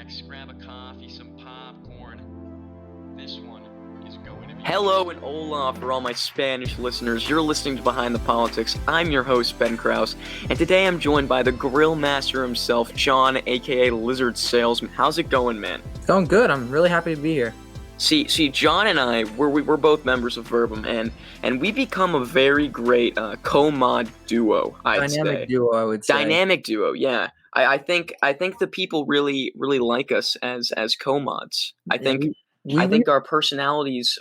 relax, grab a coffee, some popcorn. This one is going to be... Hello and hola for all my Spanish listeners. You're listening to Behind the Politics. I'm your host, Ben Krause, and today I'm joined by the grill master himself, Jon, aka Lizard Salesman. How's it going, man? It's going good. I'm really happy to be here. See, Jon and I, we're both members of Verbum, and we become a very great co-mod duo, I'd say. Dynamic duo, I would say. Dynamic duo, yeah. I think the people really like us as co-mods. I think our personalities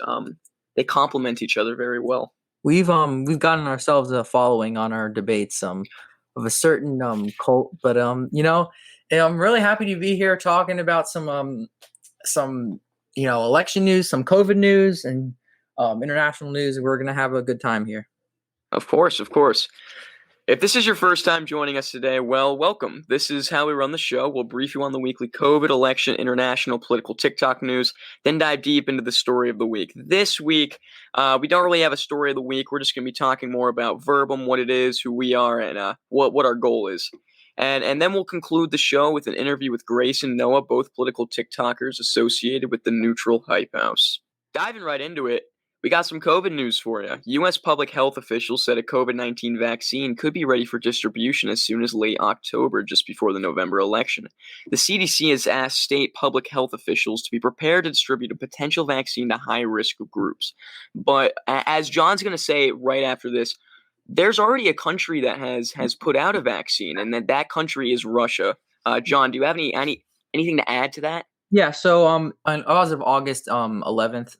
they complement each other very well. We've gotten ourselves a following on our debates of a certain cult, but I'm really happy to be here talking about some election news, some COVID news, and international news. We're gonna have a good time here. Of course. If this is your first time joining us today, well, welcome. This is how we run the show. We'll brief you on the weekly COVID, election, international, political TikTok news, then dive deep into the story of the week. This week, we don't really have a story of the week. We're just going to be talking more about Verbum, what it is, who we are, and what our goal is. And then we'll conclude the show with an interview with Grace and Noah, both political TikTokers associated with the Neutral Hype House. Diving right into it, we got some COVID news for you. U.S. public health officials said a COVID-19 vaccine could be ready for distribution as soon as late October, just before the November election. The CDC has asked state public health officials to be prepared to distribute a potential vaccine to high-risk groups. But as Jon's going to say right after this, there's already a country that has put out a vaccine, and that country is Russia. Jon, do you have anything to add to that? Yeah. So as of August 11th.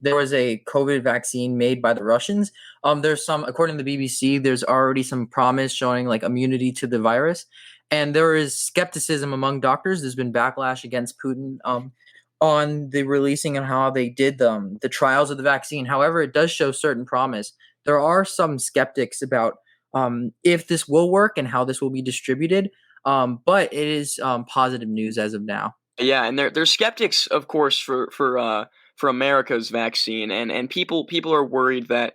There was a COVID vaccine made by the Russians. There's some, according to the BBC, there's already some promise showing like immunity to the virus. And there is skepticism among doctors. There's been backlash against Putin on the releasing and how they did the trials of the vaccine. However, it does show certain promise. There are some skeptics about if this will work and how this will be distributed. But it is positive news as of now. Yeah, and there's skeptics, of course, for America's vaccine, and people are worried that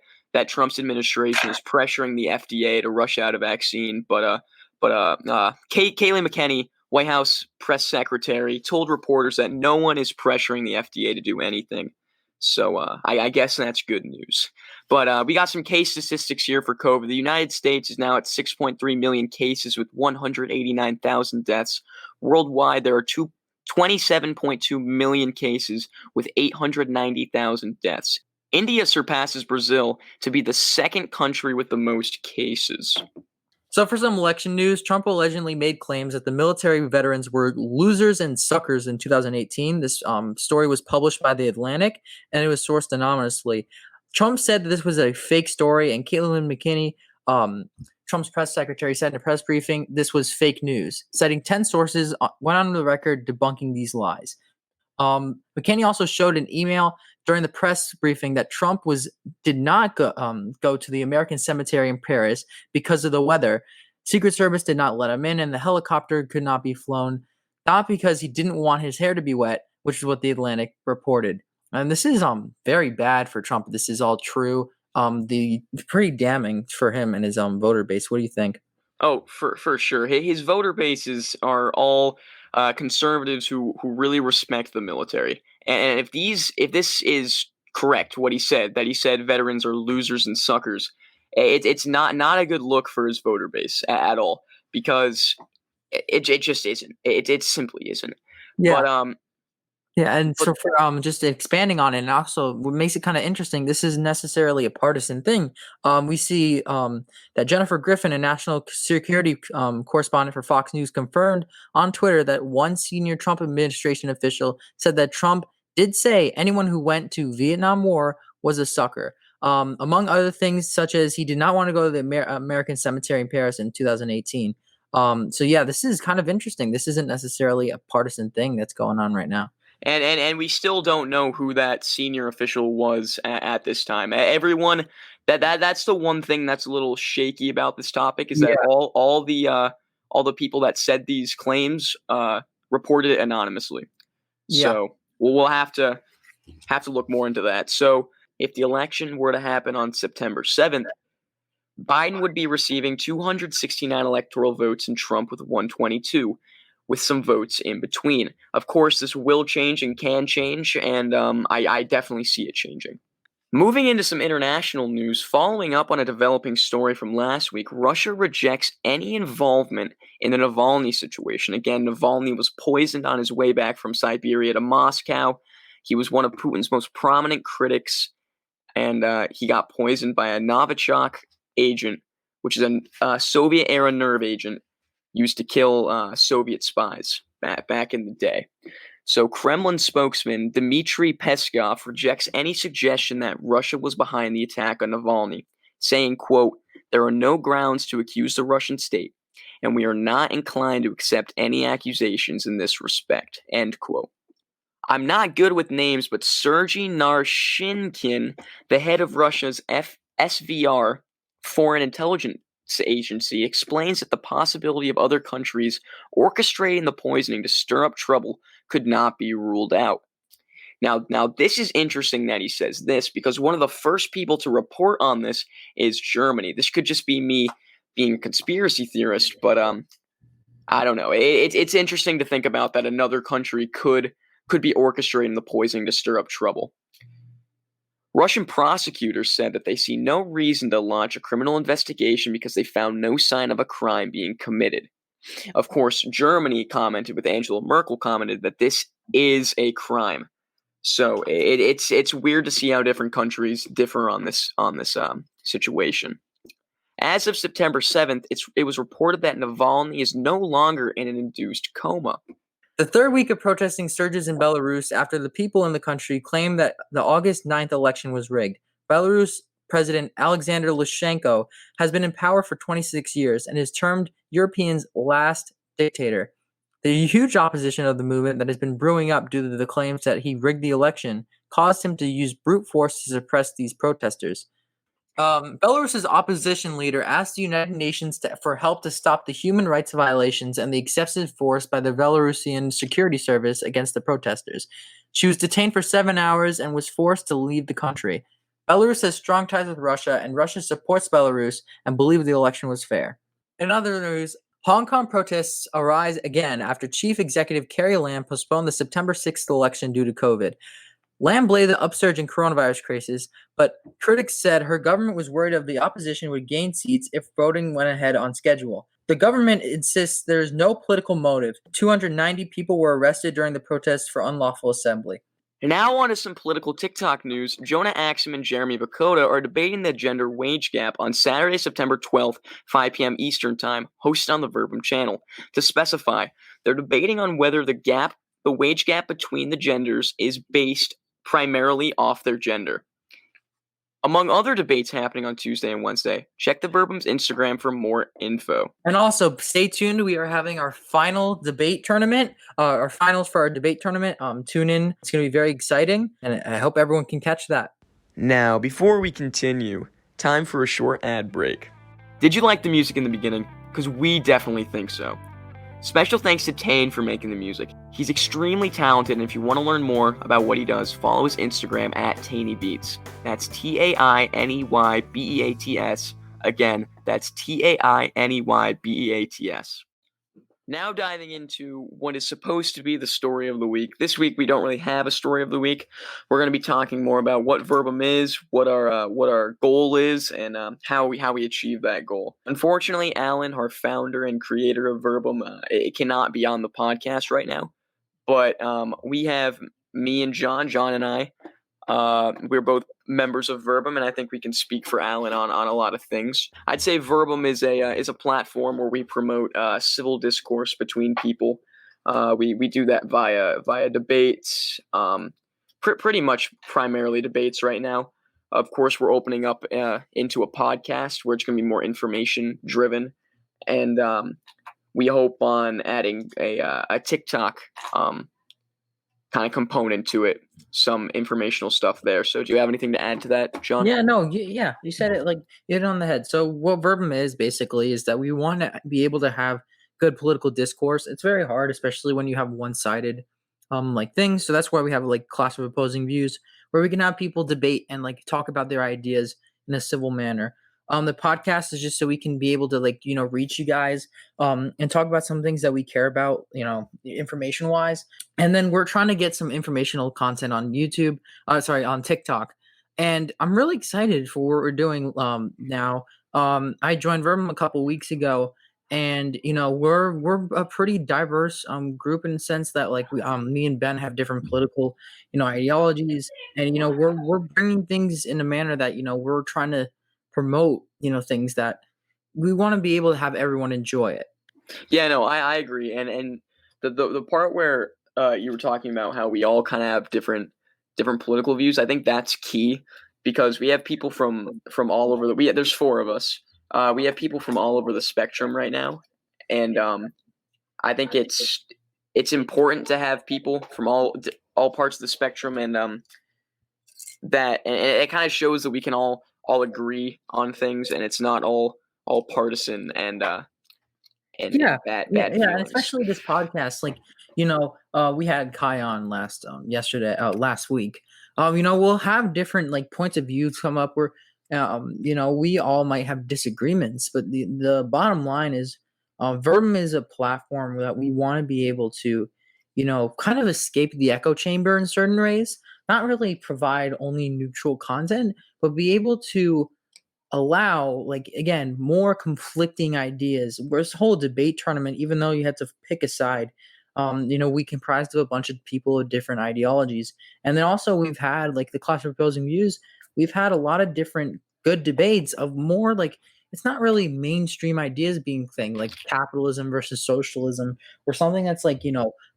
Trump's administration is pressuring the FDA to rush out a vaccine. But Kayleigh McEnany, White House press secretary, told reporters that no one is pressuring the FDA to do anything. So I guess that's good news. But we got some case statistics here for COVID. The United States is now at 6.3 million cases with 189,000 deaths. Worldwide, there are 27.2 million cases with 890,000 deaths. India surpasses Brazil to be the second country with the most cases. So for some election news, Trump allegedly made claims that the military veterans were losers and suckers in 2018. This story was published by The Atlantic, and it was sourced anonymously. Trump said that this was a fake story, and Kayleigh McEnany, Trump's press secretary, said in a press briefing this was fake news, citing 10 sources, went on the record debunking these lies. McEnany also showed an email during the press briefing that Trump did not go to the American cemetery in Paris because of the weather. Secret Service did not let him in, and the helicopter could not be flown, not because he didn't want his hair to be wet, which is what The Atlantic reported. And this is very bad for Trump. This is all true. Pretty damning for him and his voter base. What do you think? Oh, for sure. His voter bases are all conservatives who really respect the military. And if this is correct, what he said, that he said veterans are losers and suckers, it's not a good look for his voter base at all, because it just isn't. It simply isn't. Yeah. But yeah, and so for just expanding on it, and also what makes it kind of interesting, this isn't necessarily a partisan thing. We see that Jennifer Griffin, a national security correspondent for Fox News, confirmed on Twitter that one senior Trump administration official said that Trump did say anyone who went to Vietnam War was a sucker. Among other things, such as he did not want to go to the American cemetery in Paris in 2018. So yeah, this is kind of interesting. This isn't necessarily a partisan thing that's going on right now. And we still don't know who that senior official was at this time. Everyone that's the one thing that's a little shaky about this topic, is that all the people that said these claims reported it anonymously. Yeah. So we'll have to look more into that. So if the election were to happen on September 7th, Biden would be receiving 269 electoral votes and Trump with 122. with some votes in between. Of course, this will change and can change, and I definitely see it changing. Moving into some international news, following up on a developing story from last week, Russia rejects any involvement in the Navalny situation. Again, Navalny was poisoned on his way back from Siberia to Moscow. He was one of Putin's most prominent critics, and he got poisoned by a Novichok agent, which is a Soviet-era nerve agent used to kill Soviet spies back in the day. So Kremlin spokesman Dmitry Peskov rejects any suggestion that Russia was behind the attack on Navalny, saying, quote, "There are no grounds to accuse the Russian state, and we are not inclined to accept any accusations in this respect," end quote. I'm not good with names, but Sergei Narshinkin, the head of Russia's SVR, Foreign Intelligence Agency, explains that the possibility of other countries orchestrating the poisoning to stir up trouble could not be ruled out. Now, this is interesting that he says this, because one of the first people to report on this is Germany. This could just be me being a conspiracy theorist, but I don't know. It's interesting to think about that another country could be orchestrating the poisoning to stir up trouble. Russian prosecutors said that they see no reason to launch a criminal investigation because they found no sign of a crime being committed. Of course, Germany commented, with Angela Merkel commented, that this is a crime. So it's weird to see how different countries differ on this situation. As of September 7th, it was reported that Navalny is no longer in an induced coma. The third week of protesting surges in Belarus after the people in the country claimed that the August 9th election was rigged. Belarus President Alexander Lukashenko has been in power for 26 years and is termed Europe's last dictator. The huge opposition of the movement that has been brewing up due to the claims that he rigged the election caused him to use brute force to suppress these protesters. Belarus's opposition leader asked the United Nations for help to stop the human rights violations and the excessive force by the Belarusian security service against the protesters. She was detained for 7 hours and was forced to leave the country. Belarus has strong ties with Russia, and Russia supports Belarus and believes the election was fair. In other news, Hong Kong protests arise again after Chief Executive Carrie Lam postponed the September 6th election due to COVID. Lam blamed the upsurge in coronavirus cases, but critics said her government was worried of the opposition would gain seats if voting went ahead on schedule. The government insists there is no political motive. 290 people were arrested during the protests for unlawful assembly. Now on to some political TikTok news. Jonah Axum and Jeremy Bakota are debating the gender wage gap on Saturday, September 12th, 5 p.m. Eastern Time, hosted on the Verbum channel. To specify, they're debating on whether the wage gap between the genders is based primarily off their gender. Among other debates happening on Tuesday and Wednesday, check the Verbum's Instagram for more info. And also, stay tuned. We are having our final debate tournament, our finals for our debate tournament. Tune in. It's going to be very exciting, and I hope everyone can catch that. Now, before we continue, time for a short ad break. Did you like the music in the beginning? Because we definitely think so. Special thanks to Tane for making the music. He's extremely talented, and if you want to learn more about what he does, follow his Instagram at TainyBeats. That's TAINEYBEATS. Again, that's TAINEYBEATS. Now diving into what is supposed to be the story of the week. This week we don't really have a story of the week. We're going to be talking more about what Verbum is, what our goal is, and how we achieve that goal. Unfortunately, Alan, our founder and creator of Verbum, it cannot be on the podcast right now. But we have me and John and I. We're both members of Verbum, and I think we can speak for Alan on a lot of things. I'd say Verbum is a platform where we promote civil discourse between people. We do that via debates, pretty much primarily debates right now. Of course, we're opening up into a podcast where it's going to be more information driven, and we hope on adding a TikTok kind of component to it, some informational stuff there. So do you have anything to add to that, John? Yeah, no, yeah, you said it, like, you hit it on the head. So what Verbum is basically is that we want to be able to have good political discourse. It's very hard, especially when you have one-sided things. So that's why we have like class of opposing views, where we can have people debate and like talk about their ideas in a civil manner. The podcast is just so we can be able to reach you guys and talk about some things that we care about, information wise. And then we're trying to get some informational content on YouTube, on TikTok. And I'm really excited for what we're doing now. I joined Verbum a couple weeks ago, and we're a pretty diverse group in the sense that me and Ben have different political ideologies, and we're bringing things in a manner that we're trying to promote things that we want to be able to have everyone enjoy it. Yeah, no, I agree, and the part where you were talking about how we all kind of have different political views, I think that's key, because we have people from all over there's 4 of us. We have people from all over the spectrum right now, and I think it's important to have people from all parts of the spectrum, and that, and it kind of shows that we can all agree on things, and it's not all partisan and Yeah, bad and feelings. especially this podcast. We had Kai on last week. We'll have different points of view come up where we all might have disagreements, but the bottom line is Verbum is a platform that we want to be able to kind of escape the echo chamber in certain ways, not really provide only neutral content, but be able to allow again more conflicting ideas. Whereas this whole debate tournament, even though you had to pick a side, we comprised of a bunch of people with different ideologies. And then also we've had the clash of opposing views. We've had a lot of different good debates of more it's not really mainstream ideas being thing, like capitalism versus socialism, or something that's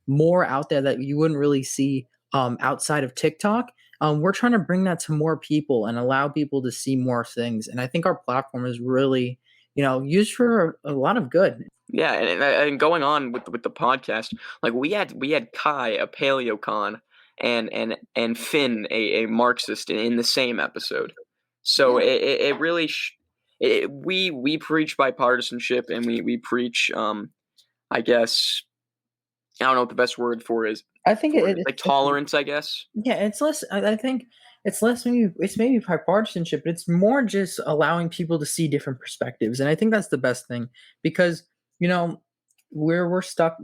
more out there that you wouldn't really see outside of TikTok. We're trying to bring that to more people and allow people to see more things. And I think our platform is really, used for a lot of good. Yeah, and going on with the podcast, we had Kai, a paleocon, and Finn, a Marxist, in the same episode. So it really we preach bipartisanship, and we preach I guess, I don't know what the best word for is. I think it's tolerance, I guess. Yeah, it's less. I think it's less. Maybe bipartisanship, but it's more just allowing people to see different perspectives, and I think that's the best thing, because we're stuck.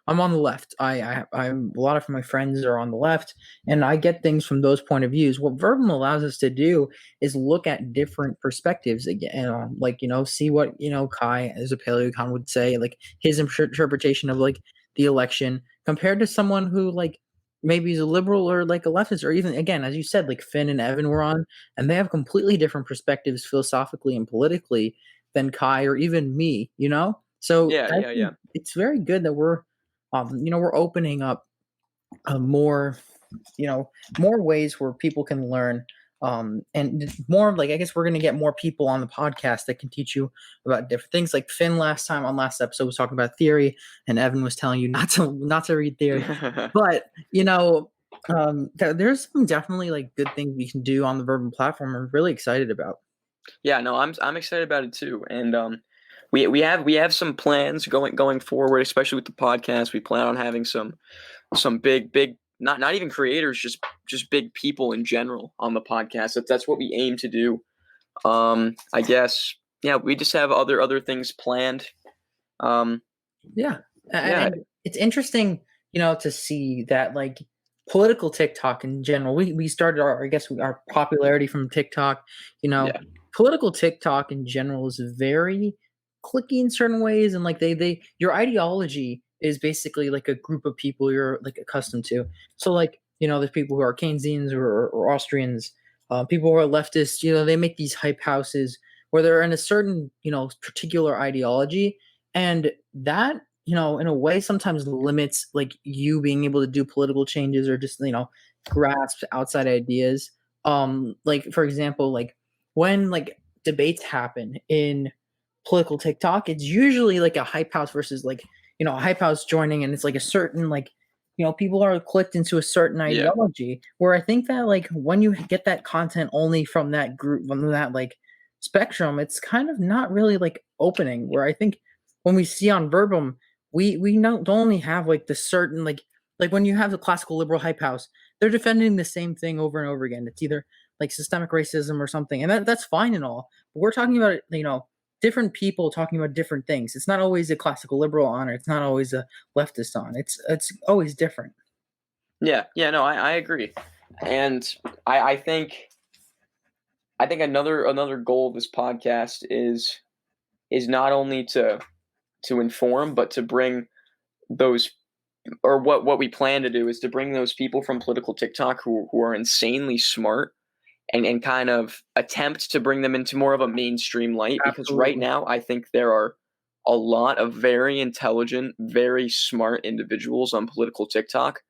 I'm on the left. I'm a lot of my friends are on the left, and I get things from those point of views. What Verbum allows us to do is look at different perspectives again, see what Kai as a paleocon would say, his interpretation of the election, compared to someone who maybe is a liberal or a leftist, or even, again, as you said, Finn and Evan were on, and they have completely different perspectives philosophically and politically than Kai or even me. So yeah. It's very good that we're opening up more ways where people can learn. And more I guess we're going to get more people on the podcast that can teach you about different things. Like Finn last episode was talking about theory, and Evan was telling you not to read theory. But there's some definitely good things we can do on the Verbum platform. I'm really excited about. Yeah, no, I'm excited about it too, and we have some plans going forward, especially with the podcast. We plan on having some big. Not even creators, just big people in general on the podcast. That's what we aim to do. I guess, yeah, we just have other things planned. And it's interesting, to see that political TikTok in general. We started our popularity from TikTok. Political TikTok in general is very clicky in certain ways, and they your ideology is basically a group of people you're accustomed to. So there's people who are Keynesians or Austrians, people who are leftists. They make these hype houses where they're in a certain particular ideology, and that in a way sometimes limits you being able to do political changes or just grasp outside ideas. For example, when debates happen in political TikTok, it's usually a hype house versus a hype house joining, and it's a certain people are clicked into a certain ideology, where I think that when you get that content only from that group, from that spectrum, it's kind of not really opening, where I think when we see on Verbum, we don't only have the certain when you have the classical liberal hype house, they're defending the same thing over and over again. It's either like systemic racism or something, and that's fine and all. But we're talking about, different people talking about different things. It's not always a classical liberal on, or it's not always a leftist on. It's always different. Yeah, no, I agree, and I think another goal of this podcast is not only to inform, but to bring those, or what we plan to do is to bring those people from political TikTok who are insanely smart, and kind of attempt to bring them into more of a mainstream light, because right Absolutely. now I think there are a lot of very intelligent, very smart individuals on political TikTok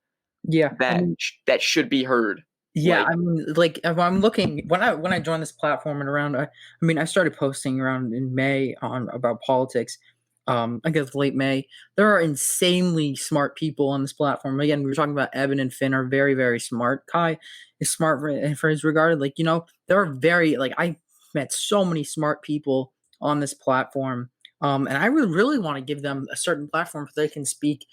Yeah, I that mean, that should be heard. yeah, Like, I mean, like if I'm looking when I joined this platform and around, I mean, I started posting around in May on about politics. I guess late May. There are insanely smart people on this platform. Again, we were talking about Evan and Finn are very, very smart. Kai is smart for his regard. Like, there are very, like, I met so many smart people on this platform. And I would really want to give them a certain platform so they can speak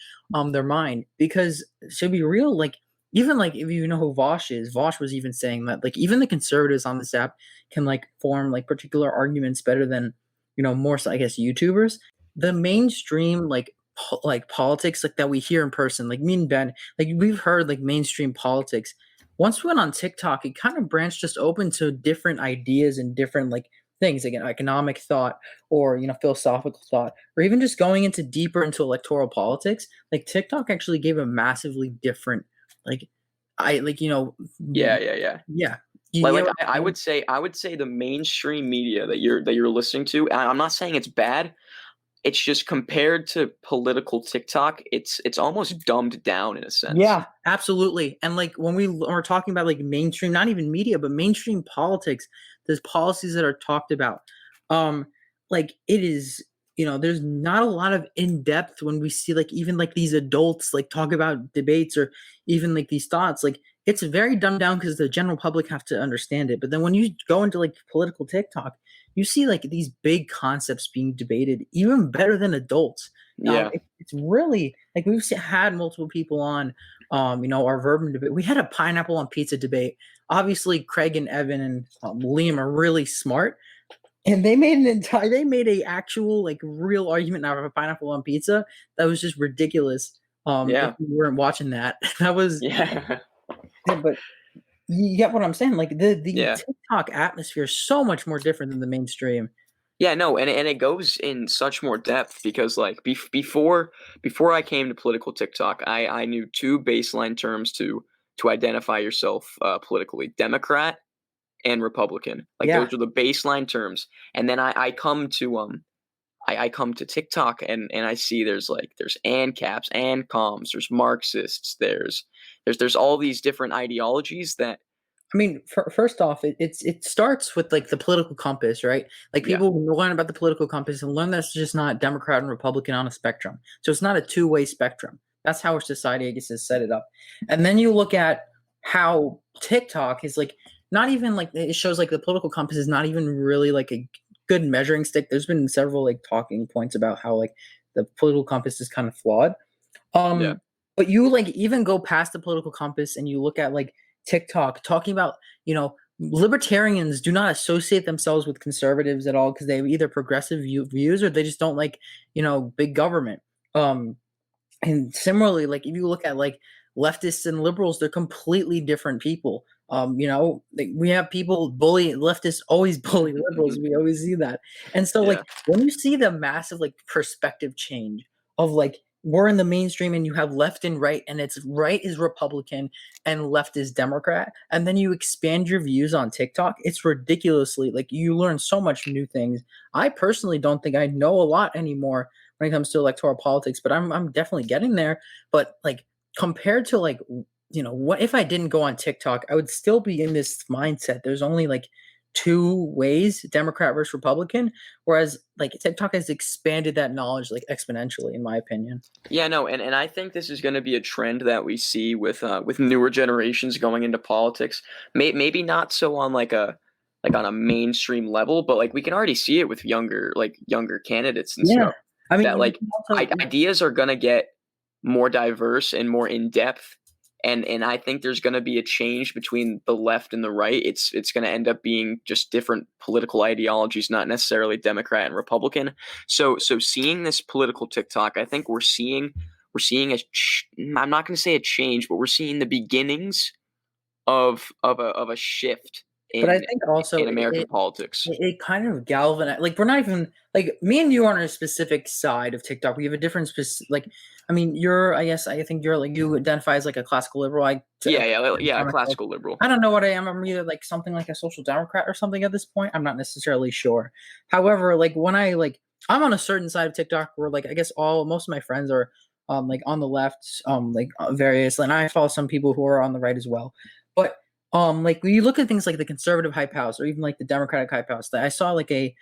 their mind. Because to be real, like, even like if you know who Vosh is, Vosh was even saying that like even the conservatives on this app can like form like particular arguments better than more so I guess YouTubers. The mainstream like politics like that we hear in person, like me and Ben, like we've heard like mainstream politics. Once we went on TikTok, it kind of branched just open to different ideas and different like things, like an economic thought or philosophical thought, or even just going into deeper into electoral politics. Like TikTok actually gave a massively different like I like yeah, yeah. You like know I would say the mainstream media that you're listening to. And I'm not saying it's bad. It's just compared to political TikTok, it's almost dumbed down in a sense. Yeah, absolutely. And like when we are talking about like mainstream, not even media, but mainstream politics, there's policies that are talked about. Um, like it is, there's not a lot of in depth when we see like even like these adults like talk about debates or even like these thoughts. Like it's very dumbed down because the general public have to understand it. But then when you go into like political TikTok, you see like these big concepts being debated even better than adults. Yeah. It's really like had multiple people on, our Verbum debate. We had a pineapple on pizza debate. Obviously, Craig and Evan and Liam are really smart, and they made a actual like real argument out of a pineapple on pizza that was just ridiculous. If Yeah. you weren't watching that, that was Yeah. yeah, but you get what I'm saying. Like the Yeah. TikTok atmosphere is so much more different than the mainstream. Yeah, no, and it goes in such more depth because like before I came to political TikTok, I knew two baseline terms to identify yourself politically: Democrat and Republican. Like Yeah, those are the baseline terms. And then I come to I come to TikTok, and I see there's ANCAPs, ANCOMs, there's Marxists, there's all these different ideologies that I mean, first off, it starts with like the political compass, right? Like yeah, people learn about the political compass and learn that's just not Democrat and Republican on a spectrum. So it's not a two-way spectrum. That's how our society, I guess, has set it up. And then you look at how TikTok is like not even like it shows like the political compass is not even really like a good measuring stick. There's been several like talking points about how like the political compass is kind of flawed. yeah. But you like even go past the political compass and you look at like TikTok talking about, libertarians do not associate themselves with conservatives at all because they have either progressive views or they just don't like, big government. Um, and similarly, like if you look at like leftists and liberals, they're completely different people. Like we have people bully leftists always bully liberals. We always see that. And so like Yeah. when you see the massive like perspective change of like we're in the mainstream and you have left and right, and it's right is Republican and left is Democrat, and then you expand your views on TikTok, it's ridiculously like you learn so much new things. I personally don't think I know a lot anymore when it comes to electoral politics, but I'm definitely getting there. But like compared to like what if I didn't go on TikTok, I would still be in this mindset. There's only like two ways, Democrat versus Republican, whereas like TikTok has expanded that knowledge like exponentially, in my opinion. Yeah, no, and I think this is going to be a trend that we see with newer generations going into politics. Maybe not so on on a mainstream level, but like we can already see it with younger candidates and Yeah, stuff, I mean, that you like can also ideas are going to get more diverse and more in depth, And I think there's going to be a change between the left and the right. It's going to end up being just different political ideologies, not necessarily Democrat and Republican. So seeing this political TikTok, I think we're seeing I'm not going to say a change, but we're seeing the beginnings of a shift But I in think also in American politics. it kind of galvanized. Like, we're not even like, me and you are on a specific side of TikTok. We have a different like. I mean, I think you're like, you identify as like a classical liberal. Yeah, classical liberal. I don't know what I am. I'm either like something like a social democrat or something at this point. I'm not necessarily sure. However, like, when I'm on a certain side of TikTok where, like, I guess most of my friends are like on the left, various, and I follow some people who are on the right as well. But like, when you look at things like the conservative hype house or even like the Democratic hype house, that I saw like a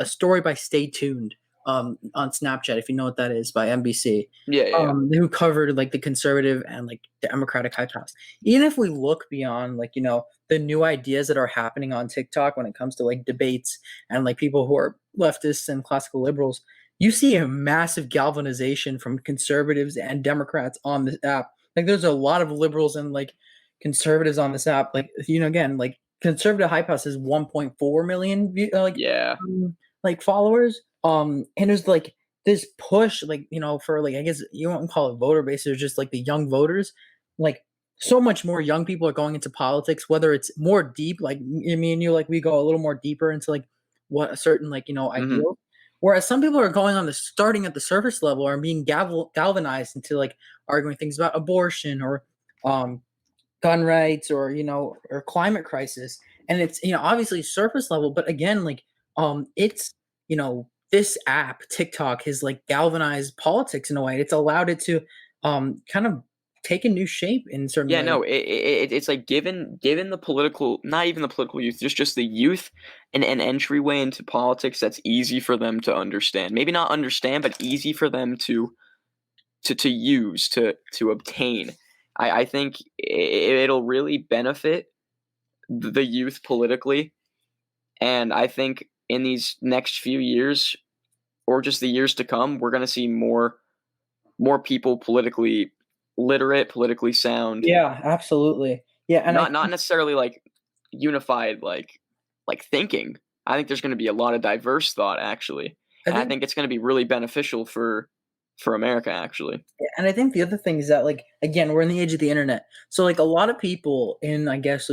story by Stay Tuned on Snapchat, if you know what that is, by NBC. Yeah. Who covered like the conservative and like Democratic hype house. Even if we look beyond, like, the new ideas that are happening on TikTok when it comes to like debates and like people who are leftists and classical liberals, you see a massive galvanization from conservatives and Democrats on this app. Like, there's a lot of liberals and like conservatives on this app. Like, again, like, conservative hype house is 1.4 million like followers. And there's like this push, like, for like, I guess you won't call it voter base, there's just like the young voters. Like, so much more young people are going into politics, whether it's more deep, like me and you, like, we go a little more deeper into like what a certain, like, ideal. Whereas some people are going on starting at the surface level, or being galvanized into like arguing things about abortion or gun rights, or or climate crisis. And it's, obviously surface level, but again, like, it's, this app TikTok has like galvanized politics in a way. It's allowed it to kind of take a new shape in certain ways. No, it's like given the political, not even the political youth, just the youth, an entryway into politics that's easy for them to understand. Maybe not understand, but easy for them to use, to obtain. I think it'll really benefit the youth politically, and I think in these next few years, or just the years to come, we're going to see more people politically literate, politically sound. Yeah, absolutely. Yeah, and not necessarily like unified, like thinking. I think there's going to be a lot of diverse thought, actually, and I think it's going to be really beneficial for America, actually. And I think the other thing is that, like, again, we're in the age of the internet, so like a lot of people in, I guess,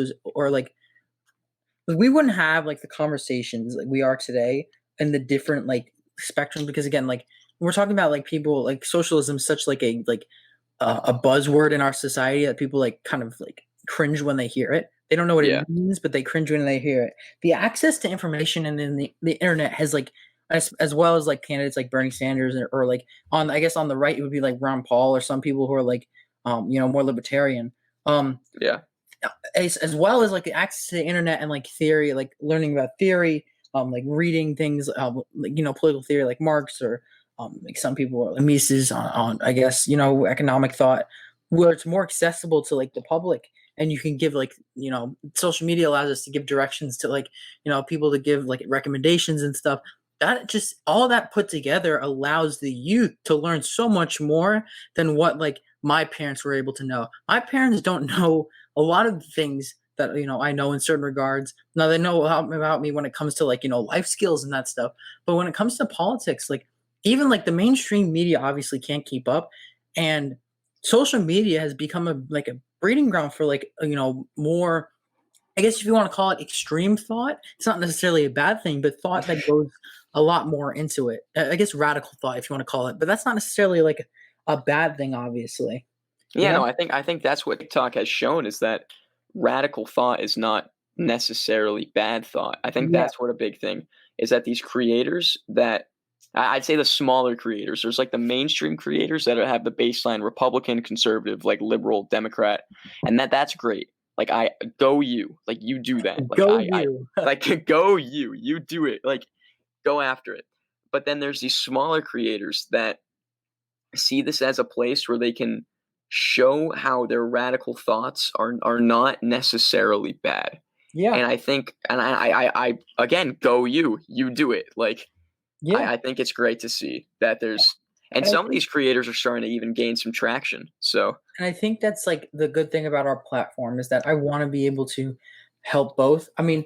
we wouldn't have like the conversations like we are today in the different like spectrums, because again, like, we're talking about like people, like, socialism is such like a buzzword in our society that people like kind of like cringe when they hear it. They don't know what it means, but they cringe when they hear it. The access to information and then the internet has like, as well as like candidates like Bernie Sanders, or like I guess on the right it would be like Ron Paul, or some people who are like more libertarian. As well as like the access to the internet and like theory, like learning about theory, like reading things, like, political theory like Marx, or like some people are Mises on I guess, economic thought, where it's more accessible to like the public, and you can give like, social media allows us to give directions to like, people to give like recommendations and stuff. That just, all that put together allows the youth to learn so much more than what like my parents were able to know. My parents don't know a lot of things that I know in certain regards. Now they know about me when it comes to like life skills and that stuff, but when it comes to politics, like, even like the mainstream media obviously can't keep up, and social media has become a breeding ground for like more, I guess if you want to call it extreme thought. It's not necessarily a bad thing, but thought that goes a lot more into it. I guess radical thought, if you want to call it, but that's not necessarily like a bad thing, obviously. Yeah, no, I think that's what TikTok has shown, is that radical thought is not necessarily bad thought. I think that's what a big thing is, that these creators that, I'd say the smaller creators, there's like the mainstream creators that have the baseline Republican, conservative, like liberal, Democrat, and that's great. Like, you do that. Like, go you do it. Like, go after it. But then there's these smaller creators that see this as a place where they can show how their radical thoughts are not necessarily bad. Yeah. And I think, and I again, go you do it. Like, I think it's great to see that there's, And And I some of think these creators are starting to even gain some traction. So and I think that's like the good thing about our platform is that I want to be able to help both. I mean,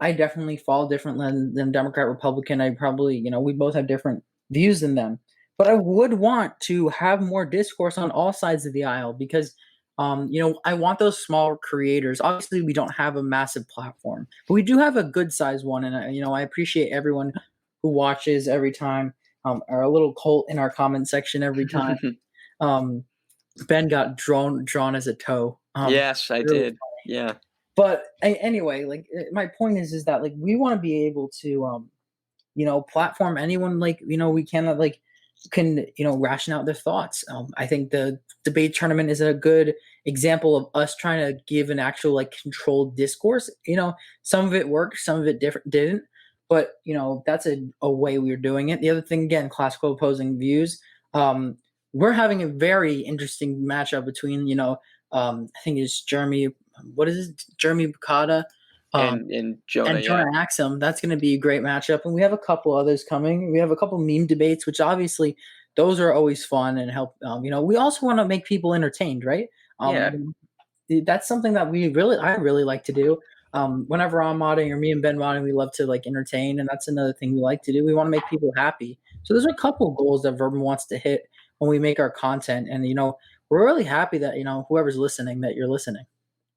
I definitely fall different than Democrat, Republican. I probably, we both have different views than them. But I would want to have more discourse on all sides of the aisle because, I want those small creators. Obviously, we don't have a massive platform, but we do have a good sized one. And, I appreciate everyone who watches every time, our little cult in our comment section every time. Um, Ben got drawn as a toe. yes, I Really, did. Yeah. but anyway, like my point is that like we want to be able to platform anyone like we can like can ration out their thoughts. I think the debate tournament is a good example of us trying to give an actual like controlled discourse. Some of it worked, some of it didn't. But that's a way we were doing it. The other thing, again, classical opposing views. Um, we're having a very interesting matchup between I think it's Jeremy. What is it? Jeremy Bukata. And Jonah, And yeah. Jonah Axum, that's going to be a great matchup. And we have a couple others coming. We have a couple meme debates, which obviously those are always fun and help. We also want to make people entertained, right? Yeah. That's something that I really like to do. Whenever I'm modding or me and Ben modding, we love to like entertain, and that's another thing we like to do. We want to make people happy. So there's a couple goals that Verbum wants to hit when we make our content, and we're really happy that whoever's listening that you're listening.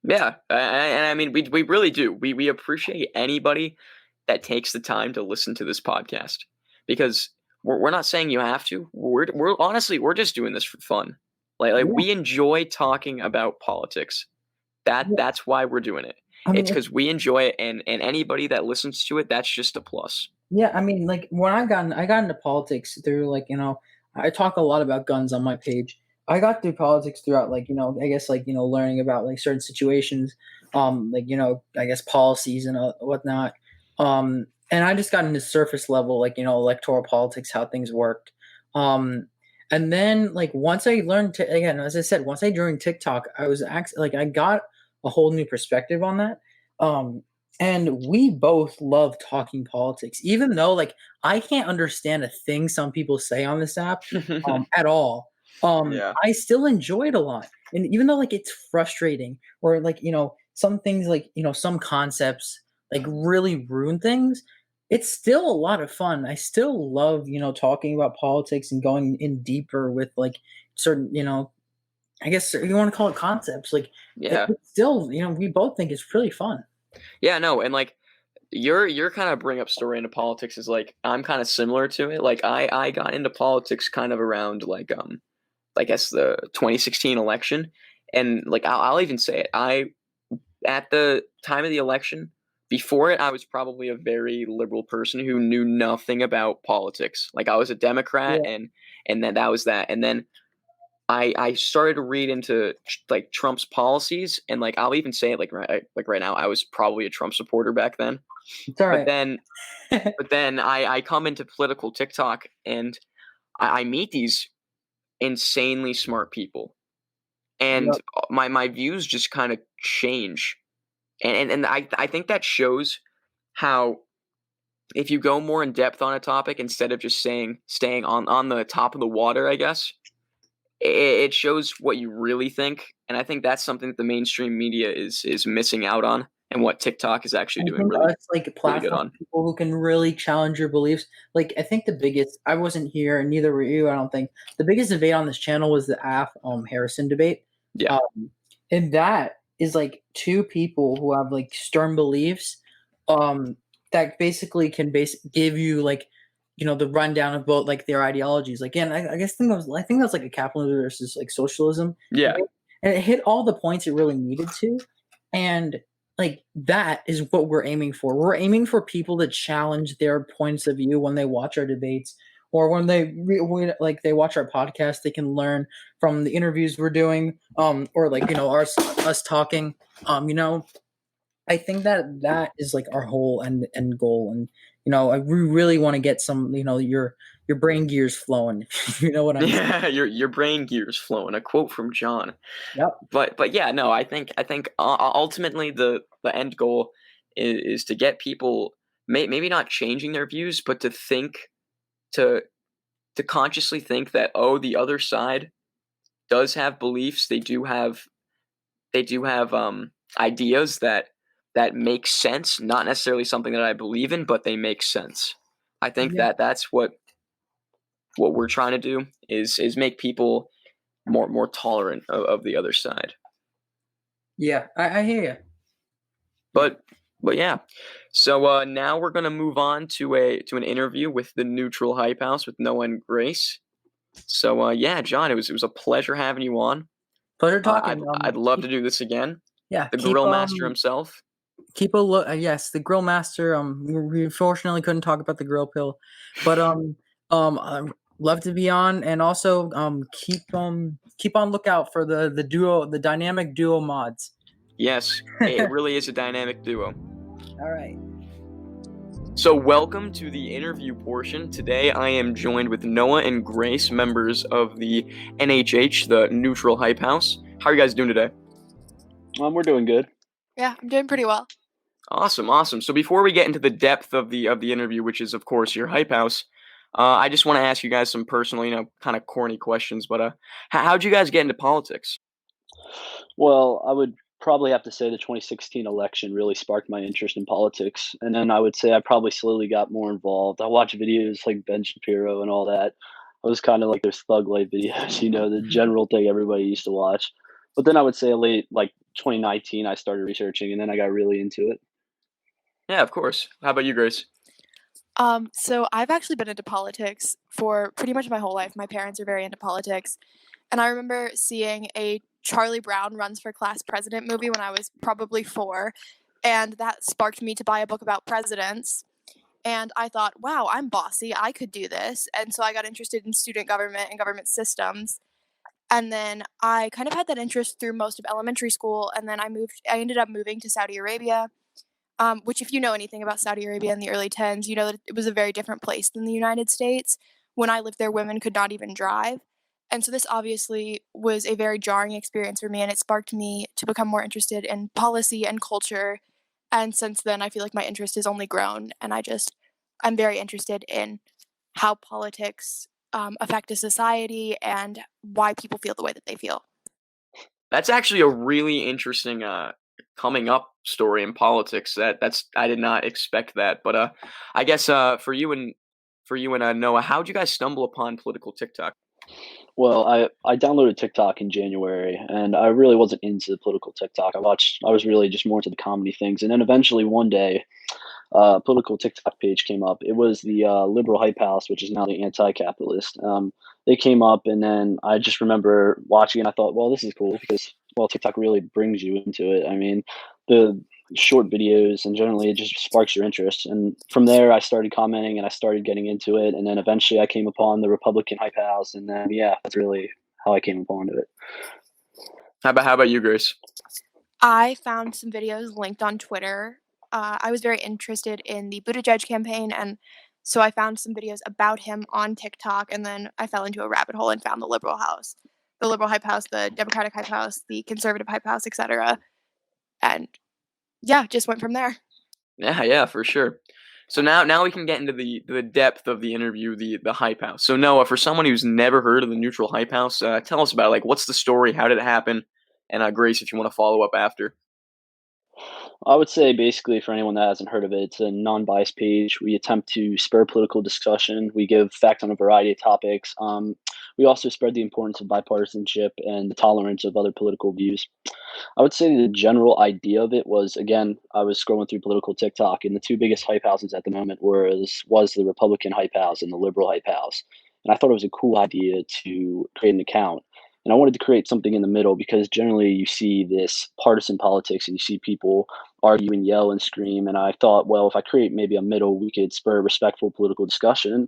Yeah, and I mean, we really do. We appreciate anybody that takes the time to listen to this podcast because we're not saying you have to. We're honestly we're just doing this for fun. Like Yeah, we enjoy talking about politics. yeah. That's why we're doing it. I It's mean, because we enjoy it, and anybody that listens to it, that's just a plus. yeah, I mean, like when I got into politics through like I talk a lot about guns on my page. I got through politics throughout like I guess like learning about like certain situations, like I guess policies and whatnot, and I just got into surface level like electoral politics, how things worked, and then like once I learned to again as I said once I joined TikTok, I was actually like I got a whole new perspective on that. Um, and we both love talking politics, even though like I can't understand a thing some people say on this app at all. Yeah. I still enjoy it a lot. And even though like it's frustrating or like, some things like, some concepts like really ruin things, it's still a lot of fun. I still love, talking about politics and going in deeper with like certain, I guess you want to call it concepts. Like Yeah. it's still, we both think it's really fun. Yeah, no, and like your kind of bring up story into politics is like I'm kind of similar to it. Like I got into politics kind of around like I guess the 2016 election, and like I'll even say it. I at the time of the election, before it, I was probably a very liberal person who knew nothing about politics. Like I was a Democrat, Yeah. and then that was that. And then I started to read into like Trump's policies, and like I'll even say it like right now, I was probably a Trump supporter back then. It's all But right. then but then I come into political TikTok and I meet these insanely smart people, and Yep. my views just kind of change, and I think that shows how if you go more in depth on a topic instead of just staying on the top of the water, I guess it shows what you really think, and I think that's something that the mainstream media is missing out on, and what TikTok is actually I doing think really us like really good platform on. people who can really challenge your beliefs. Like I think the biggest I wasn't here and neither were you, I don't think. The biggest debate on this channel was the Af Harrison debate. Yeah, Um and that is like two people who have like stern beliefs um that basically can give you like the rundown of both like their ideologies. Like again, I guess I think that was like a capitalism versus like socialism yeah, debate. And it hit all the points it really needed to. And like that is what we're aiming for. We're aiming for people to challenge their points of view when they watch our debates or when like they watch our podcast. They can learn from the interviews we're doing, or like us talking. I think that is like our whole end goal, and we really want to get some your brain gears flowing. You know what I'm saying? yeah. Your brain gears flowing. A quote from John. Yep. But yeah, no, I think ultimately the end goal is to get people maybe not changing their views, but to think to consciously think that, oh, the other side does have beliefs. They do have ideas that make sense. Not necessarily something that I believe in, but they make sense. I think Yeah. that's what we're trying to do is make people more tolerant of the other side. Yeah, I hear you. But yeah. So now we're gonna move on to an interview with the Neutral Hype House with Noah and Grace. So yeah, John, it was a pleasure having you on. Pleasure talking. I'd love to do this again. Yeah, The Grill Master himself. keep a look. Yes, the Grill Master. We unfortunately couldn't talk about the Grill Pill, but I'd love to be on, and also keep on lookout for the dynamic duo mods. Yes, it really is a dynamic duo. All right. So welcome to the interview portion. Today I am joined with Noah and Grace, members of the NHH, the Neutral Hype House. How are you guys doing today? We're doing good. Yeah, I'm doing pretty well. Awesome. So before we get into the depth of the interview, which is of course your Hype House, I just want to ask you guys some personal, kind of corny questions. But how'd you guys get into politics? Well, I would probably have to say the 2016 election really sparked my interest in politics. And then I would say I probably slowly got more involved. I watched videos like Ben Shapiro and all that. I was kind of like those thug life videos, the general thing everybody used to watch. But then I would say late, like 2019, I started researching and then I got really into it. Yeah, of course. How about you, Grace? So I've actually been into politics for pretty much my whole life. My parents are very into politics. And I remember seeing a Charlie Brown Runs for Class President movie when I was probably 4. And that sparked me to buy a book about presidents. And I thought, wow, I'm bossy. I could do this. And so I got interested in student government and government systems. And then I kind of had that interest through most of elementary school. And then I ended up moving to Saudi Arabia. Which, if you know anything about Saudi Arabia in the early 10s, you know that it was a very different place than the United States. When I lived there, women could not even drive. And so this obviously was a very jarring experience for me, and it sparked me to become more interested in policy and culture. And since then, I feel like my interest has only grown, and I'm very interested in how politics affect a society and why people feel the way that they feel. That's actually a really interesting coming up story in politics. I did not expect that. But I guess for you and Noah, how'd you guys stumble upon political TikTok? Well, I downloaded TikTok in January, and I really wasn't into the political TikTok. I was really just more into the comedy things, and then eventually one day, a political TikTok page came up. It was the Liberal Hype House, which is now the Anti-Capitalist. They came up, and then I just remember watching, and I thought, well, this is cool because TikTok really brings you into it. I mean, the short videos and generally it just sparks your interest. And from there, I started commenting and I started getting into it. And then eventually I came upon the Republican Hype House. And then, yeah, that's really how I came upon it. How about you, Grace? I found some videos linked on Twitter. I was very interested in the Buttigieg campaign, and so I found some videos about him on TikTok, and then I fell into a rabbit hole and found the Liberal House, the Liberal Hype House, the Democratic Hype House, the Conservative Hype House, etc. And yeah, just went from there. Yeah, for sure. So now we can get into the depth of the interview, the Hype House. So Noah, for someone who's never heard of the Neutral Hype House, tell us about it. Like, what's the story? How did it happen? And Grace, if you want to follow up after. I would say basically for anyone that hasn't heard of it, it's a non-biased page. We attempt to spur political discussion. We give facts on a variety of topics. We also spread the importance of bipartisanship and the tolerance of other political views. I would say the general idea of it was, again, I was scrolling through political TikTok, and the two biggest hype houses at the moment was the Republican Hype House and the Liberal Hype House. And I thought it was a cool idea to create an account. And I wanted to create something in the middle because generally you see this partisan politics and you see people argue and yell and scream. And I thought, well, if I create maybe a middle, we could spur respectful political discussion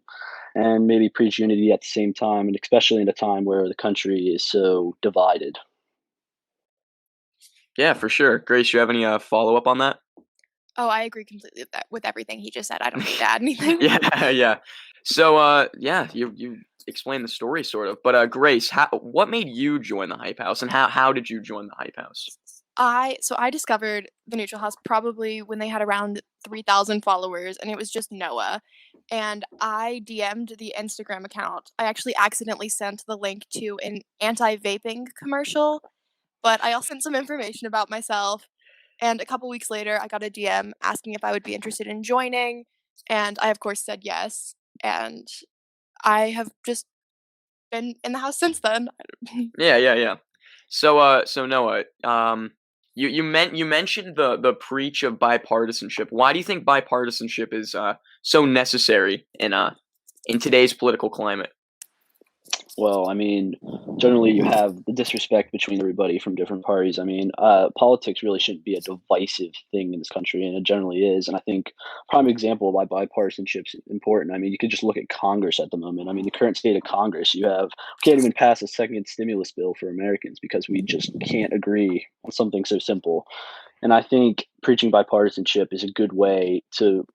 and maybe preach unity at the same time, and especially in a time where the country is so divided. Yeah, for sure. Grace, you have any follow up on that? Oh, I agree completely with everything he just said. I don't need to add anything. Yeah. So yeah, you explained the story sort of. But Grace, what made you join the Hype House, and how did you join the Hype House? I discovered the Neutral House probably when they had around 3,000 followers, and it was just Noah. And I DM'd the Instagram account. I actually accidentally sent the link to an anti-vaping commercial, but I also sent some information about myself. And a couple weeks later, I got a DM asking if I would be interested in joining, and I of course said yes. And I have just been in the house since then. Yeah. So Noah, you mentioned the preach of bipartisanship. Why do you think bipartisanship is so necessary in today's political climate? Well, I mean, generally you have the disrespect between everybody from different parties. I mean, politics really shouldn't be a divisive thing in this country, and it generally is. And I think prime example of why bipartisanship's important. I mean, you could just look at Congress at the moment. I mean, the current state of Congress, we can't even pass a second stimulus bill for Americans because we just can't agree on something so simple. And I think preaching bipartisanship is a good way to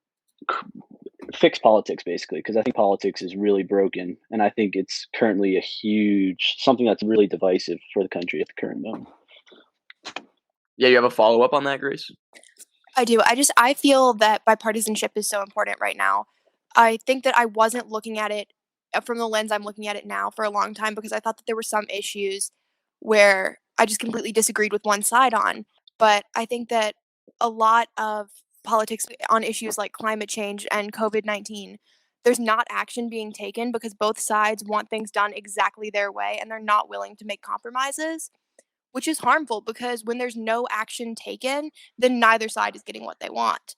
fix politics basically because I think politics is really broken and I think it's currently a huge something that's really divisive for the country at the current moment. Yeah, you have a follow up on that, Grace? I do. I feel that bipartisanship is so important right now. I think that I wasn't looking at it from the lens I'm looking at it now for a long time because I thought that there were some issues where I just completely disagreed with one side on. But I think that a lot of politics on issues like climate change and COVID-19, there's not action being taken because both sides want things done exactly their way and they're not willing to make compromises, which is harmful because when there's no action taken, then neither side is getting what they want.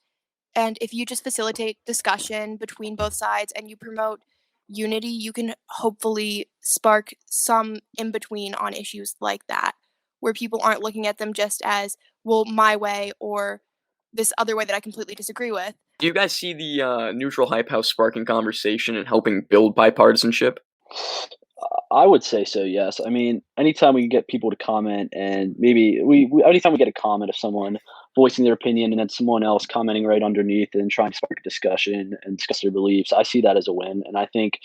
And if you just facilitate discussion between both sides and you promote unity, you can hopefully spark some in between on issues like that, where people aren't looking at them just as, well, my way or this other way that I completely disagree with. Do you guys see the Neutral Hype House sparking conversation and helping build bipartisanship? I would say so, yes. I mean, anytime we get people to comment and maybe anytime we get a comment of someone voicing their opinion and then someone else commenting right underneath and trying to spark a discussion and discuss their beliefs, I see that as a win. And I think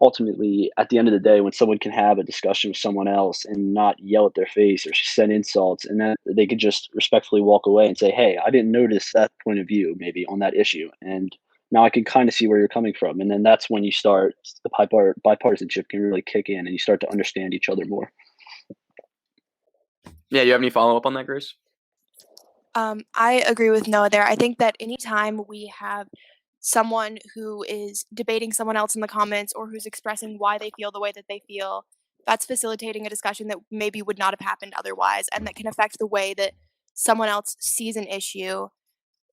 ultimately, at the end of the day, when someone can have a discussion with someone else and not yell at their face or send insults, and then they could just respectfully walk away and say, "Hey, I didn't notice that point of view, maybe on that issue," and now I can kind of see where you're coming from, and then that's when you start the bipartisanship can really kick in, and you start to understand each other more. Yeah, you have any follow up on that, Grace? I agree with Noah there. I think that anytime we have someone who is debating someone else in the comments or who's expressing why they feel the way that they feel, that's facilitating a discussion that maybe would not have happened otherwise and that can affect the way that someone else sees an issue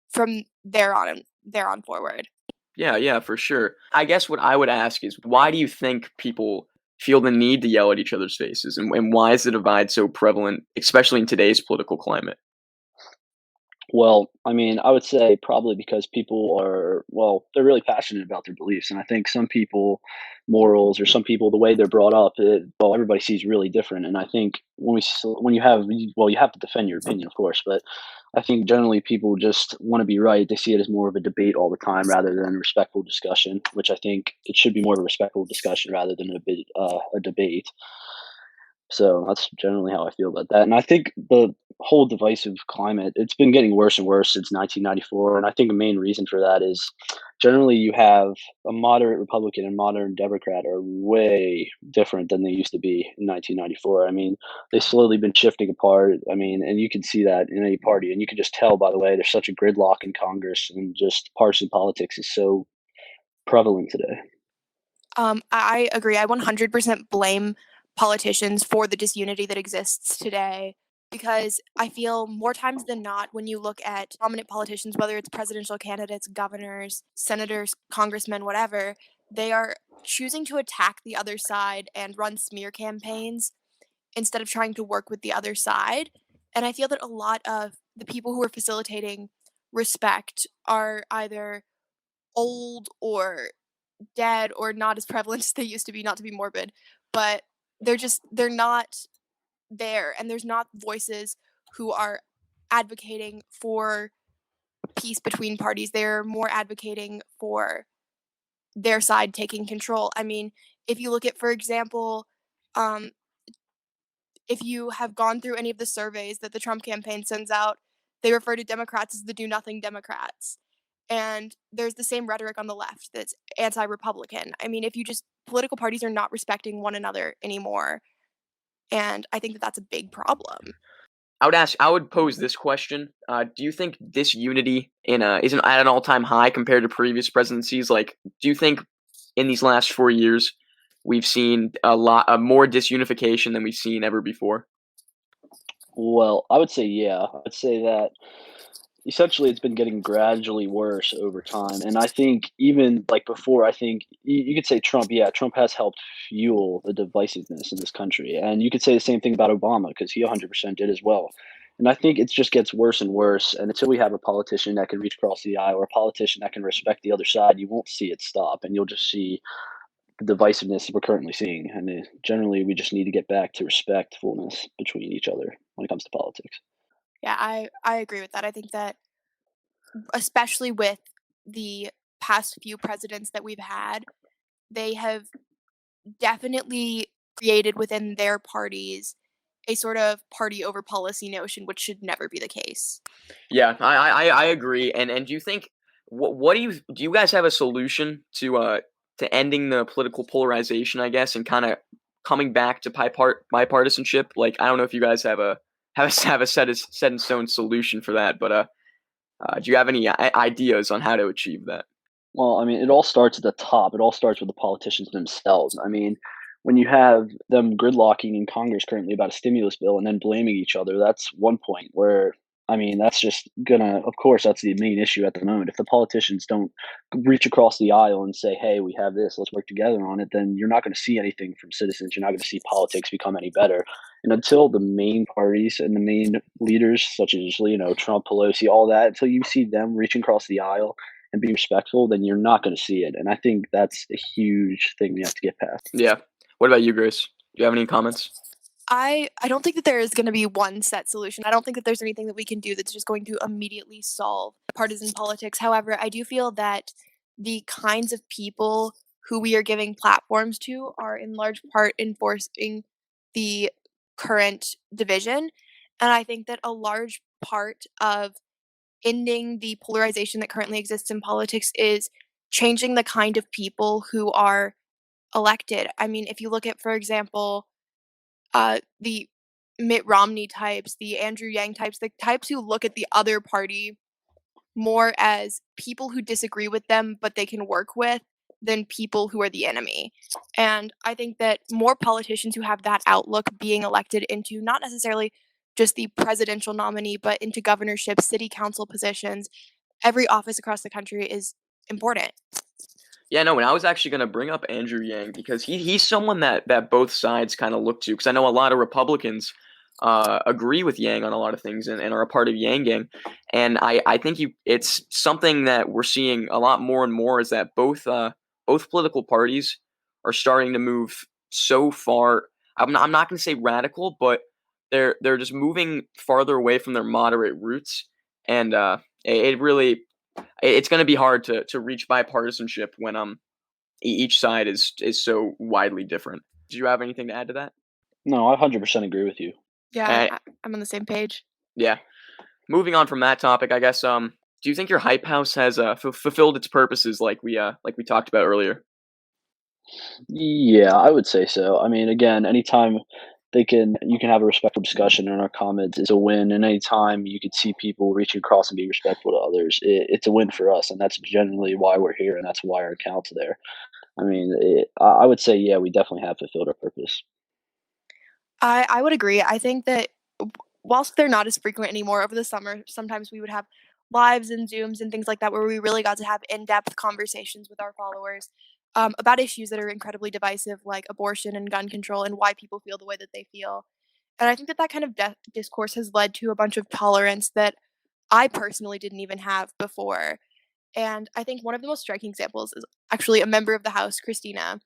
from there on forward. Yeah, for sure. I guess what I would ask is why do you think people feel the need to yell at each other's faces, and why is the divide so prevalent, especially in today's political climate? Well, I mean, I would say probably because people are, well, they're really passionate about their beliefs. And I think some people, morals, or some people, the way they're brought up, well, everybody sees really different. And I think when you have, well, you have to defend your opinion, of course, but I think generally people just want to be right. They see it as more of a debate all the time rather than a respectful discussion, which I think it should be more of a respectful discussion rather than a debate. So that's generally how I feel about that. And I think the whole divisive climate, it's been getting worse and worse since 1994. And I think a main reason for that is generally you have a moderate Republican and modern Democrat are way different than they used to be in 1994. I mean, they've slowly been shifting apart. I mean, and you can see that in any party. And you can just tell, by the way, there's such a gridlock in Congress and just partisan politics is so prevalent today. I agree. I 100% blame politicians for the disunity that exists today because I feel more times than not when you look at prominent politicians, whether it's presidential candidates, governors, senators, congressmen, whatever, they are choosing to attack the other side and run smear campaigns instead of trying to work with the other side. And I feel that a lot of the people who are facilitating respect are either old or dead or not as prevalent as they used to be, not to be morbid, but they're not there and there's not voices who are advocating for peace between parties. They're more advocating for their side taking control. I mean, if you look at, for example, um, if you have gone through any of the surveys that the Trump campaign sends out, they refer to Democrats as the do-nothing Democrats. And there's the same rhetoric on the left that's anti-Republican. I mean, if you just political parties are not respecting one another anymore, and I think that that's a big problem. I would pose this question. Do you think this unity isn't at an all-time high compared to previous presidencies? Like, do you think in these last 4 years we've seen a lot more disunification than we've seen ever before? Well, I would say yeah. I would say that essentially it's been getting gradually worse over time. And I think even like before, I think you could say Trump, yeah, Trump has helped fuel the divisiveness in this country. And you could say the same thing about Obama because he 100% did as well. And I think it just gets worse and worse. And until we have a politician that can reach across the aisle or a politician that can respect the other side, you won't see it stop. And you'll just see the divisiveness we're currently seeing. And generally, we just need to get back to respectfulness between each other when it comes to politics. Yeah, I agree with that. I think that especially with the past few presidents that we've had, they have definitely created within their parties a sort of party over policy notion, which should never be the case. Yeah, I agree. And do you think what do you guys have a solution to ending the political polarization, I guess, and kind of coming back to bipartisanship? Like, I don't know if you guys have a set in stone solution for that, but do you have any ideas on how to achieve that? Well, I mean, it all starts at the top. It all starts with the politicians themselves. I mean, when you have them gridlocking in Congress currently about a stimulus bill and then blaming each other, that's one point where, I mean, that's just gonna, of course, that's the main issue at the moment. If the politicians don't reach across the aisle and say, hey, we have this, let's work together on it, then you're not going to see anything from citizens. You're not going to see politics become any better. And until the main parties and the main leaders, such as, Trump, Pelosi, all that, until you see them reaching across the aisle and be respectful, then you're not going to see it. And I think that's a huge thing we have to get past. Yeah. What about you, Grace? Do you have any comments? I don't think that there is going to be one set solution. I don't think that there's anything that we can do that's just going to immediately solve partisan politics. However, I do feel that the kinds of people who we are giving platforms to are in large part enforcing the current division. And I think that a large part of ending the polarization that currently exists in politics is changing the kind of people who are elected. I mean, if you look at, for example, the Mitt Romney types, the Andrew Yang types, the types who look at the other party more as people who disagree with them, but they can work with, than people who are the enemy. And I think that more politicians who have that outlook being elected into not necessarily just the presidential nominee, but into governorships, city council positions, every office across the country is important. Yeah, no, and I was actually going to bring up Andrew Yang because he's someone that both sides kind of look to, because I know a lot of Republicans agree with Yang on a lot of things and are a part of Yang Gang. And I think it's something that we're seeing a lot more and more is that both political parties are starting to move so far. I'm not going to say radical, but they're just moving farther away from their moderate roots. And it's going to be hard to reach bipartisanship when each side is so widely different. Do you have anything to add to that? No, I 100% agree with you. Yeah, I'm on the same page. Yeah. Moving on from that topic, I guess. Do you think your hype house has fulfilled its purposes like we talked about earlier? Yeah, I would say so. I mean, again, anytime you can have a respectful discussion in our comments is a win. And anytime you could see people reaching across and be respectful to others, it's a win for us. And that's generally why we're here, and that's why our account's there. I mean, I would say, yeah, we definitely have fulfilled our purpose. I would agree. I think that whilst they're not as frequent anymore over the summer, sometimes we would have lives and Zooms and things like that where we really got to have in-depth conversations with our followers about issues that are incredibly divisive, like abortion and gun control and why people feel the way that they feel. And I think that kind of discourse has led to a bunch of tolerance that I personally didn't even have before. And I think one of the most striking examples is actually a member of the House, Christina.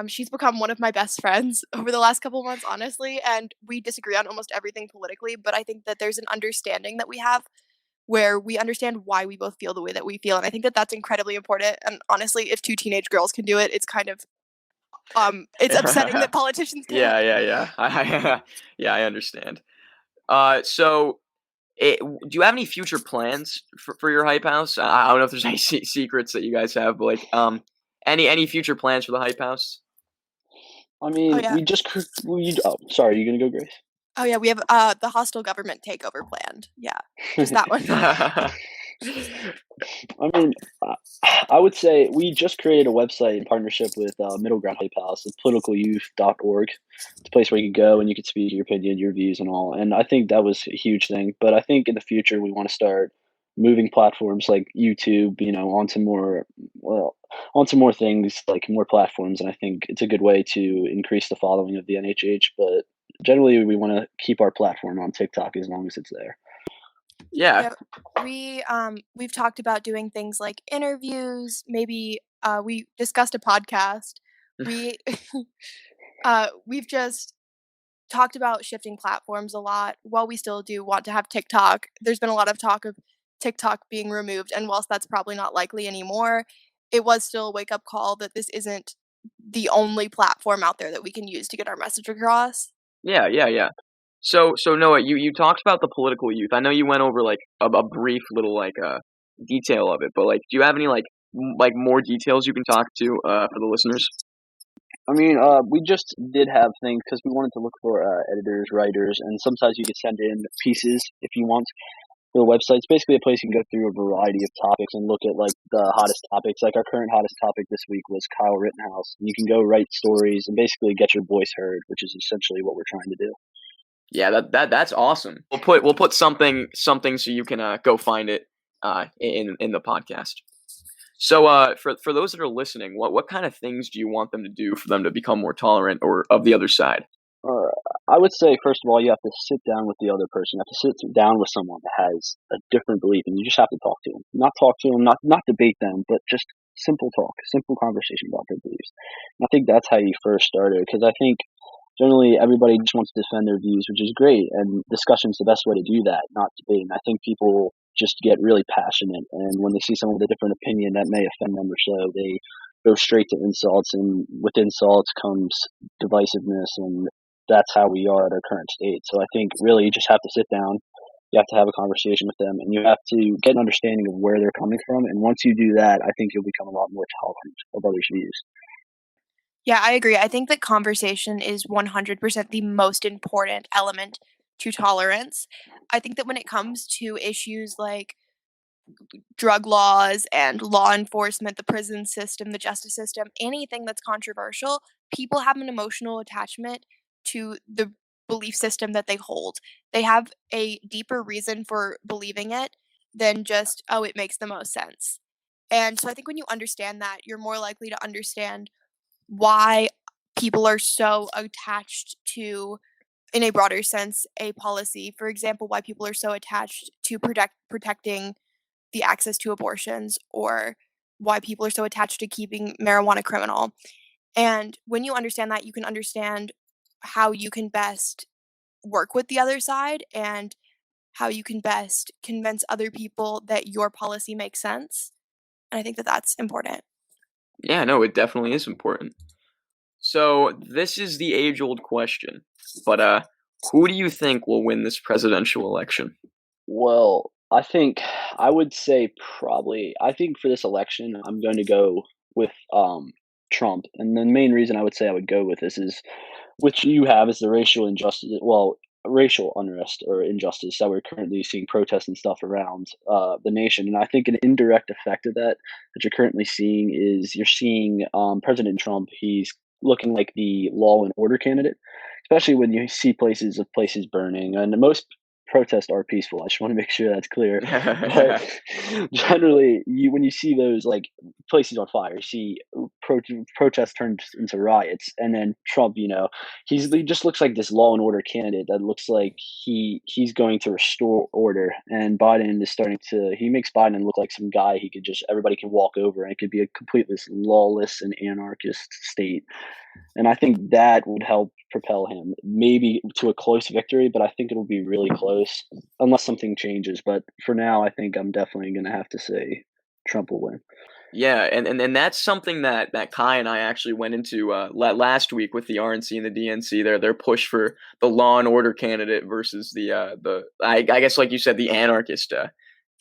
She's become one of my best friends over the last couple months, honestly, and we disagree on almost everything politically, but I think that there's an understanding that we have where we understand why we both feel the way that we feel, and I think that that's incredibly important, and honestly, if two teenage girls can do it, it's kind of it's upsetting that politicians can't. Yeah. I understand. So, do you have any future plans for your hype house? I don't know if there's any secrets that you guys have, but like, any future plans for the hype house? I mean, yeah. Sorry, you gonna go, Grace? Oh yeah, we have the hostile government takeover planned. Yeah, just that one. I mean, I would say we just created a website in partnership with Middle Ground Hype House, it's politicalyouth.org. It's a place where you can go and you can speak your opinion, your views, and all. And I think that was a huge thing. But I think in the future we want to start moving platforms like YouTube, onto more things, like more platforms. And I think it's a good way to increase the following of the NHH. But generally, we want to keep our platform on TikTok as long as it's there. Yeah. We've talked about doing things like interviews. Maybe we discussed a podcast. We've just talked about shifting platforms a lot. While we still do want to have TikTok, there's been a lot of talk of TikTok being removed, and whilst that's probably not likely anymore, it was still a wake-up call that this isn't the only platform out there that we can use to get our message across. Yeah. So Noah, you talked about the political youth. I know you went over like a brief little like detail of it, but like, do you have any like more details you can talk to for the listeners? I mean, we just did have things because we wanted to look for editors, writers, and sometimes you could send in pieces if you want. The website's basically a place you can go through a variety of topics and look at like the hottest topics. Like our current hottest topic this week was Kyle Rittenhouse. You can go write stories and basically get your voice heard, which is essentially what we're trying to do. Yeah, that's awesome. We'll put something so you can go find it in the podcast. So for those that are listening, what kind of things do you want them to do for them to become more tolerant or of the other side? I would say, first of all, you have to sit down with the other person. You have to sit down with someone that has a different belief, and you just have to talk to them. Not talk to them, not debate them, but just simple talk, simple conversation about their beliefs. And I think that's how you first started, because I think generally everybody just wants to defend their views, which is great, and discussion's the best way to do that, not debate. And I think people just get really passionate, and when they see someone with a different opinion that may offend them or so, they go straight to insults, and with insults comes divisiveness, and that's how we are at our current state. So I think really you just have to sit down, you have to have a conversation with them, and you have to get an understanding of where they're coming from. And once you do that, I think you'll become a lot more tolerant of others' views. Yeah, I agree. I think that conversation is 100% the most important element to tolerance. I think that when it comes to issues like drug laws and law enforcement, the prison system, the justice system, anything that's controversial, people have an emotional attachment to the belief system that they hold. They have a deeper reason for believing it than just, oh, it makes the most sense. And so I think when you understand that, you're more likely to understand why people are so attached to, in a broader sense, a policy. For example, why people are so attached to protecting the access to abortions, or why people are so attached to keeping marijuana criminal. And when you understand that, you can understand how you can best work with the other side and how you can best convince other people that your policy makes sense. And I think that that's important. Yeah, no, it definitely is important. So this is the age-old question, but who do you think will win this presidential election? Well, I would say probably. I think for this election, I'm going to go with Trump, and the main reason I would say I would go with this is, which you have, is the racial injustice. Well, racial unrest or injustice that we're currently seeing protests and stuff around the nation. And I think an indirect effect of that you're currently seeing is you're seeing President Trump. He's looking like the law and order candidate, especially when you see places burning. And most protests are peaceful. I just want to make sure that's clear. But generally, when you see those like places on fire, you see protests turned into riots, and then Trump, he just looks like this law and order candidate that looks like he's going to restore order. And Biden is he makes Biden look like some guy everybody can walk over, and it could be a completely lawless and anarchist state. And I think that would help propel him maybe to a close victory, but I think it'll be really close unless something changes. But for now, I think I'm definitely going to have to say Trump will win. Yeah, and that's something that Kai and I actually went into last week with the RNC and the DNC. Their push for the law and order candidate versus the I guess, like you said, the anarchist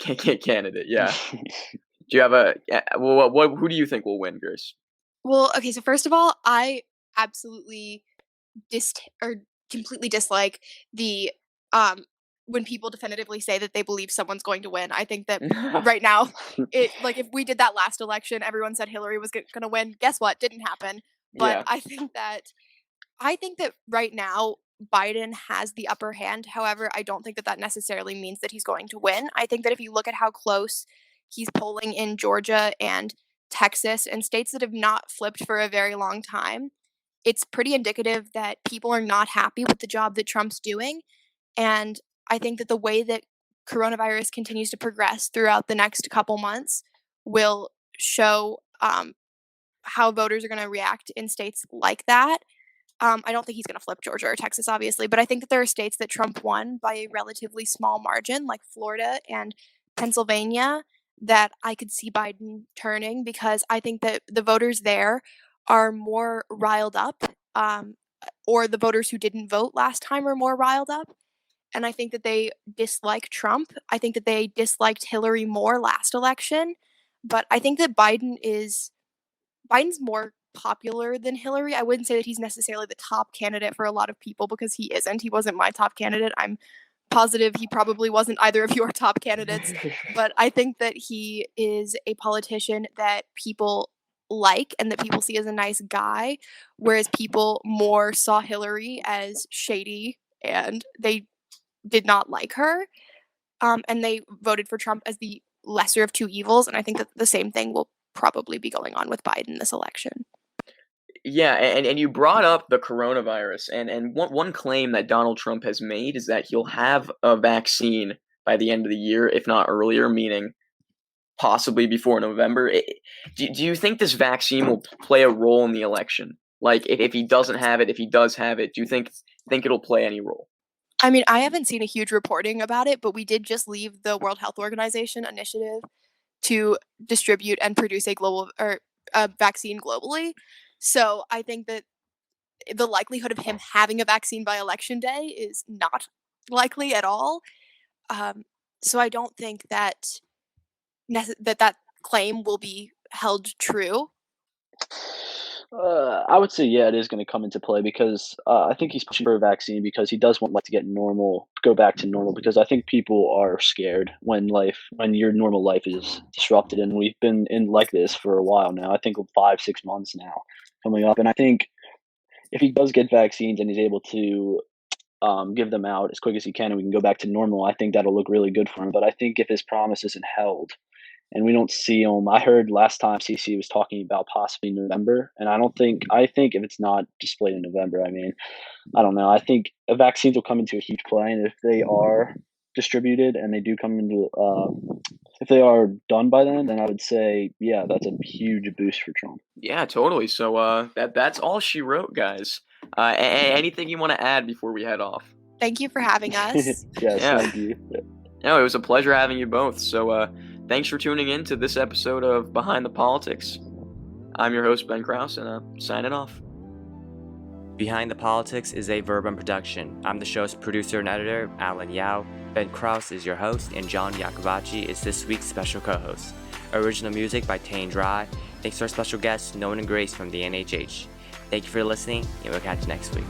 candidate. Yeah. Do you have what who do you think will win, Grace? Well, okay, so first of all, I absolutely completely dislike the when people definitively say that they believe someone's going to win. I think that right now, if we did that last election, everyone said Hillary was going to win. Guess what? Didn't happen. But Yeah. I think that right now Biden has the upper hand. However, I don't think that necessarily means that he's going to win. I think that if you look at how close he's polling in Georgia and Texas and states that have not flipped for a very long time, it's pretty indicative that people are not happy with the job that Trump's doing. And I think that the way that coronavirus continues to progress throughout the next couple months will show how voters are going to react in states like that. I don't think he's going to flip Georgia or Texas, obviously, but I think that there are states that Trump won by a relatively small margin, like Florida and Pennsylvania, that I could see Biden turning, because I think that the voters there are more riled up, or the voters who didn't vote last time are more riled up. And I think that they dislike Trump. I think that they disliked Hillary more last election. But I think that Biden's more popular than Hillary. I wouldn't say that he's necessarily the top candidate for a lot of people, because he isn't. He wasn't my top candidate. I'm positive he probably wasn't either of your top candidates. But I think that he is a politician that people like and that people see as a nice guy, whereas people more saw Hillary as shady and they did not like her. And they voted for Trump as the lesser of two evils. And I think that the same thing will probably be going on with Biden this election. Yeah, and you brought up the coronavirus, and one claim that Donald Trump has made is that he'll have a vaccine by the end of the year, if not earlier, meaning possibly before November. Do you think this vaccine will play a role in the election? Like, if he doesn't have it, if he does have it, do you think it'll play any role? I mean, I haven't seen a huge reporting about it, but we did just leave the World Health Organization initiative to distribute and produce a vaccine globally. So I think that the likelihood of him having a vaccine by election day is not likely at all. So I don't think that that claim will be held true. I would say, yeah, it is going to come into play, because I think he's pushing for a vaccine because he does want life to go back to normal. Because I think people are scared when your normal life is disrupted, and we've been in like this for a while now. I think 5-6 months now coming up, and I think if he does get vaccines and he's able to give them out as quick as he can, and we can go back to normal, I think that'll look really good for him. But I think if his promise isn't held, and we don't see him. I heard last time CC was talking about possibly November, and I think if it's not displayed in November, I mean, I don't know. I think vaccines will come into a huge play, and if they are distributed and they do come into, if they are done by then I would say, yeah, that's a huge boost for Trump. Yeah, totally. So that's all she wrote, guys. Anything you want to add before we head off? Thank you for having us. Yes, Yeah. thank you. No, it was a pleasure having you both. So thanks for tuning in to this episode of Behind the Politics. I'm your host, Ben Krause, and signing off. Behind the Politics is a Verbum production. I'm the show's producer and editor, Alan Yao. Ben Krause is your host, and John Iacobacci is this week's special co-host. Original music by Tane Dry. Thanks to our special guests, Nolan and Grace from the NHH. Thank you for listening, and we'll catch you next week.